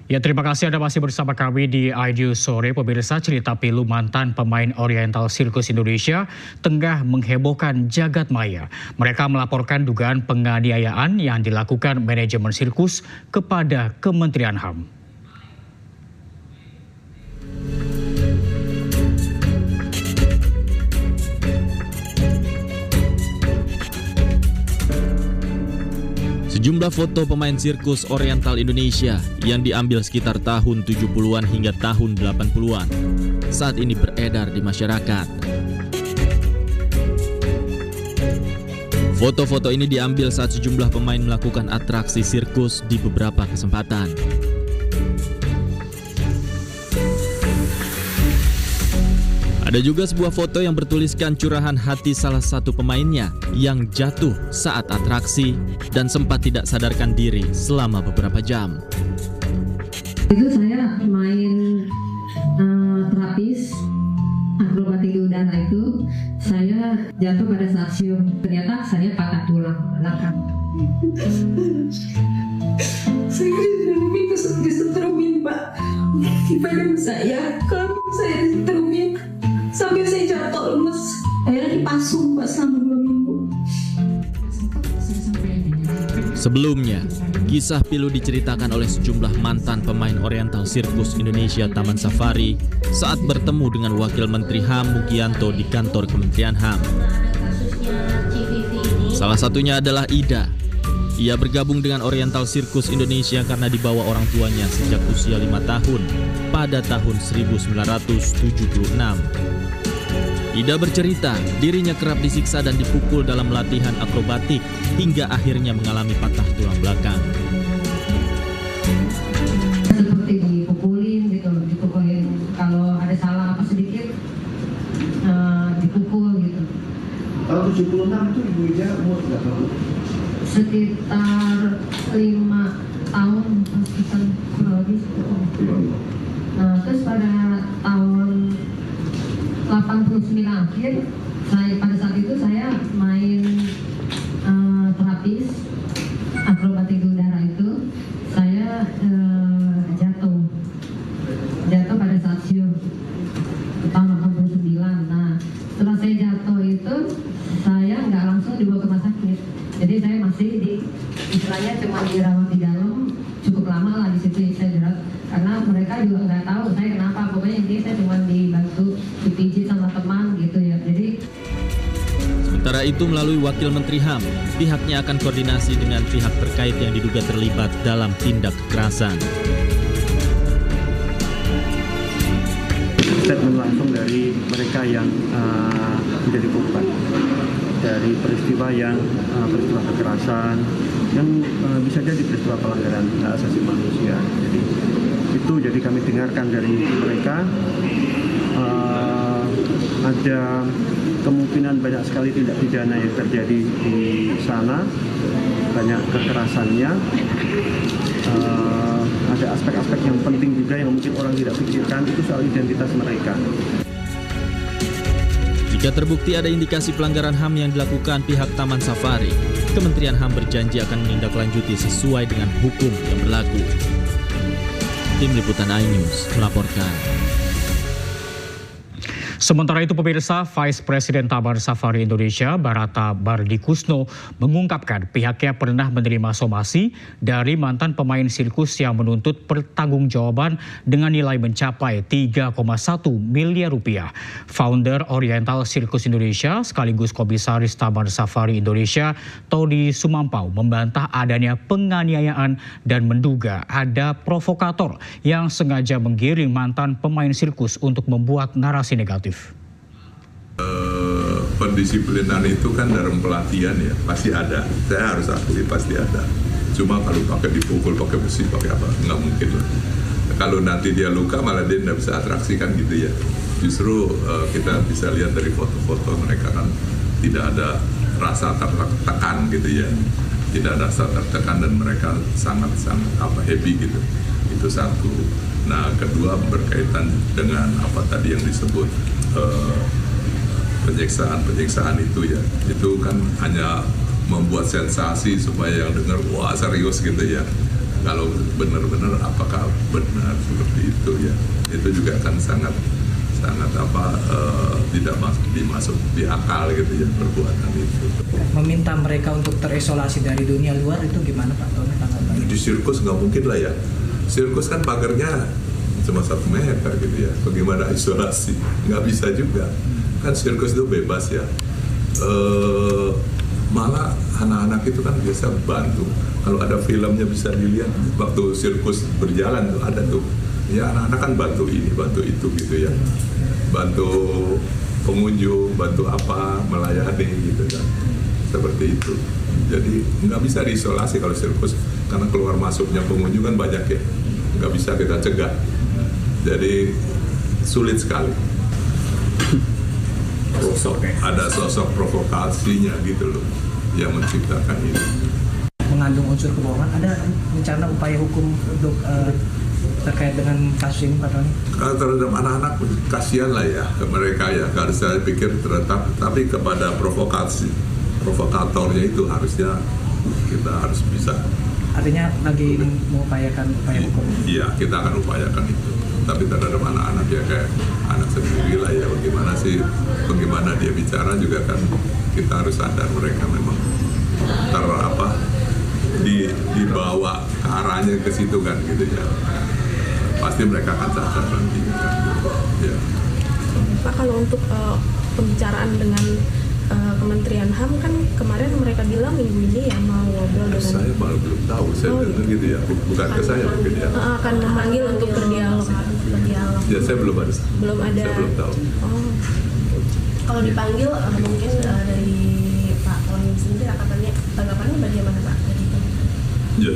Ya, terima kasih Anda masih bersama kami di iNews Sore. Pemirsa, cerita pilu mantan pemain Oriental Circus Indonesia tengah menghebohkan jagat maya. Mereka melaporkan dugaan penganiayaan yang dilakukan manajemen sirkus kepada Kementerian HAM. Sejumlah foto pemain sirkus Oriental Indonesia yang diambil sekitar tahun 70-an hingga tahun 80-an saat ini beredar di masyarakat. Foto-foto ini diambil saat sejumlah pemain melakukan atraksi sirkus di beberapa kesempatan. Ada juga sebuah foto yang bertuliskan curahan hati salah satu pemainnya yang jatuh saat atraksi dan sempat tidak sadarkan diri selama beberapa jam. Itu saya main terapis akrobatik di udara itu, saya jatuh pada saat siung. Ternyata saya patah tulang belakang. Saya tidak meminta disetrumin, Pak. Di badan saya, kalau saya disetrumin sampai saya jatuh lemes. Akhirnya dipasung, Pak, selama 2 minggu. Sebelumnya, kisah pilu diceritakan oleh sejumlah mantan pemain Oriental Circus Indonesia Taman Safari saat bertemu dengan Wakil Menteri HAM Mugianto di kantor Kementerian HAM. Salah satunya adalah Ida. Ia bergabung dengan Oriental Circus Indonesia karena dibawa orang tuanya sejak usia 5 tahun pada tahun 1976. Ida bercerita, dirinya kerap disiksa dan dipukul dalam latihan akrobatik hingga akhirnya mengalami patah tulang belakang. Seperti dipukulin gitu, dipukulin kalau ada salah apa sedikit dipukul gitu. Tahun 76 itu Ibu Ida umur berapa? Sekitar 5 tahun, sekitar kurang lebih. Nah, terus pada tahun 89 akhir, pada saat itu saya main terapis akrobatik di udara itu, saya jatuh pada saat siung tahun 89. Nah, setelah saya jatuh itu, saya nggak langsung dibawa ke rumah sakit. Jadi saya masih istilahnya cuma dirawat di dalam, cukup lama lah di situ saya dirawat. Karena mereka juga nggak tahu saya kenapa, pokoknya intinya saya cuma dibantu dipijit sama teman gitu ya. Jadi sementara itu melalui Wakil Menteri HAM, pihaknya akan koordinasi dengan pihak terkait yang diduga terlibat dalam tindak kekerasan. Statement langsung dari mereka yang menjadi korban dari peristiwa kekerasan yang bisa jadi peristiwa pelanggaran hak asasi manusia. Jadi kami dengarkan dari mereka ada kemungkinan banyak sekali tindak pidana yang terjadi di sana, banyak kekerasannya. Ada aspek-aspek yang penting juga yang mungkin orang tidak pikirkan, itu soal identitas mereka. Jika terbukti ada indikasi pelanggaran HAM yang dilakukan pihak Taman Safari, Kementerian HAM berjanji akan menindaklanjuti sesuai dengan hukum yang berlaku. Tim Liputan iNews melaporkan. Sementara itu pemirsa, Vice President Taman Safari Indonesia Barata Bardikusno mengungkapkan pihaknya pernah menerima somasi dari mantan pemain sirkus yang menuntut pertanggungjawaban dengan nilai mencapai 3,1 miliar rupiah. Founder Oriental Circus Indonesia sekaligus Komisaris Taman Safari Indonesia Tony Sumampau membantah adanya penganiayaan dan menduga ada provokator yang sengaja menggiring mantan pemain sirkus untuk membuat narasi negatif. Pendisiplinan itu kan dalam pelatihan ya, pasti ada. Saya harus akui pasti ada. Cuma kalau pakai dipukul, pakai besi, pakai apa, nggak mungkin lah. Kalau nanti dia luka malah dia nggak bisa atraksi kan gitu ya. Justru kita bisa lihat dari foto-foto mereka kan tidak ada rasa tertekan gitu ya. Tidak ada rasa tertekan dan mereka sangat-sangat happy gitu. Itu satu. Nah, kedua berkaitan dengan apa tadi yang disebut penyiksaan itu ya, itu kan hanya membuat sensasi supaya yang dengar wah serius gitu ya. Kalau benar-benar apakah benar seperti itu ya, itu juga kan sangat tidak masuk di akal gitu ya perbuatan itu. Meminta mereka untuk terisolasi dari dunia luar itu gimana Pak? Di sirkus nggak mungkin lah ya. Sirkus kan pagarnya cuma 1 meter gitu ya. Bagaimana isolasi? Nggak bisa juga. Kan sirkus itu bebas ya. Malah anak-anak itu kan biasa bantu. Kalau ada filmnya bisa dilihat waktu sirkus berjalan tuh ada tuh. Ya anak-anak kan bantu ini, bantu itu gitu ya. Bantu pengunjung, bantu apa, melayani gitu kan. Seperti itu. Jadi nggak bisa diisolasi kalau sirkus karena keluar masuknya pengunjung kan banyak ya. Nggak bisa kita cegah. Jadi sulit sekali. Ada sosok provokasinya gitu loh yang menciptakan ini. Mengandung unsur kebohongan, ada rencana upaya hukum untuk terkait dengan kasus ini Pak Tony? Terhadap anak-anak kasihan lah ya mereka ya, harus saya pikir tapi kepada provokatornya itu harusnya kita harus bisa. Artinya lagi mengupayakan upaya hukum? Iya, kita akan upayakan itu. Tapi terhadap anak-anak ya kayak anak sendiri lah ya, bagaimana dia bicara juga kan kita harus sadar mereka memang dibawa ke arahnya ke situ kan gitu ya. Pasti mereka akan sadar nanti kan. Ya. Pak, kalau untuk pembicaraan dengan Kementerian HAM kan kemarin mereka bilang minggu ini ya mau ngobrol dengan saya malah belum tahu, saya dengar gitu ya, bukan ke saya mungkin ya. Akan memanggil untuk berdialog. Ya saya belum ada. Saya belum tahu. Oh. Kalau dipanggil mungkin dari Pak Tony sendiri tanggapannya bagaimana Pak? Ya,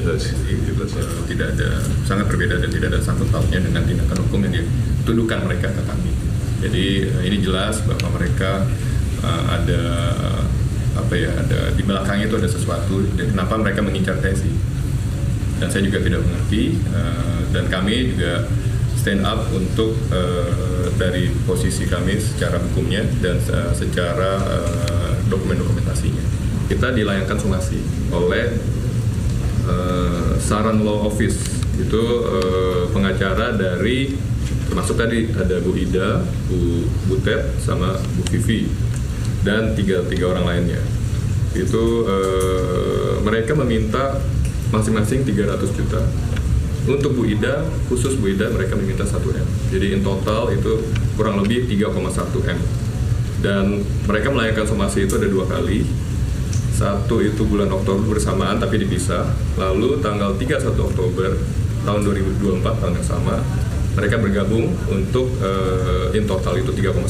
tidak ada, sangat berbeda dan tidak ada sangkut pautnya dengan tindakan hukum yang dituduhkan mereka ke kami. Jadi ini jelas bahwa mereka ada di belakangnya itu ada sesuatu dan kenapa mereka mengincar Tesi. Dan saya juga tidak mengerti dan kami juga stand up untuk dari posisi kami secara hukumnya dan secara dokumentasinya. Kita dilayangkan somasi oleh Saran Law Office itu pengacara dari termasuk tadi ada Bu Ida, Bu Butet sama Bu Vivi dan tiga orang lainnya. Itu mereka meminta masing-masing 300 juta. Untuk Bu Ida, khusus Bu Ida mereka meminta 1 M. Jadi in total itu kurang lebih 3,1 M. Dan mereka melayangkan somasi itu ada 2 kali. Satu itu bulan Oktober bersamaan tapi dipisah. Lalu tanggal 31 Oktober tahun 2024 tahun yang sama mereka bergabung untuk in total itu 3,1.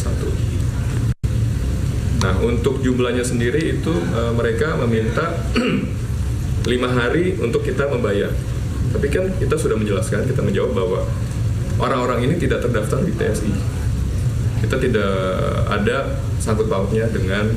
Nah untuk jumlahnya sendiri itu mereka meminta 5 hari untuk kita membayar. Tapi kan kita sudah menjelaskan, kita menjawab bahwa orang-orang ini tidak terdaftar di TSI. Kita tidak ada sangkut pautnya dengan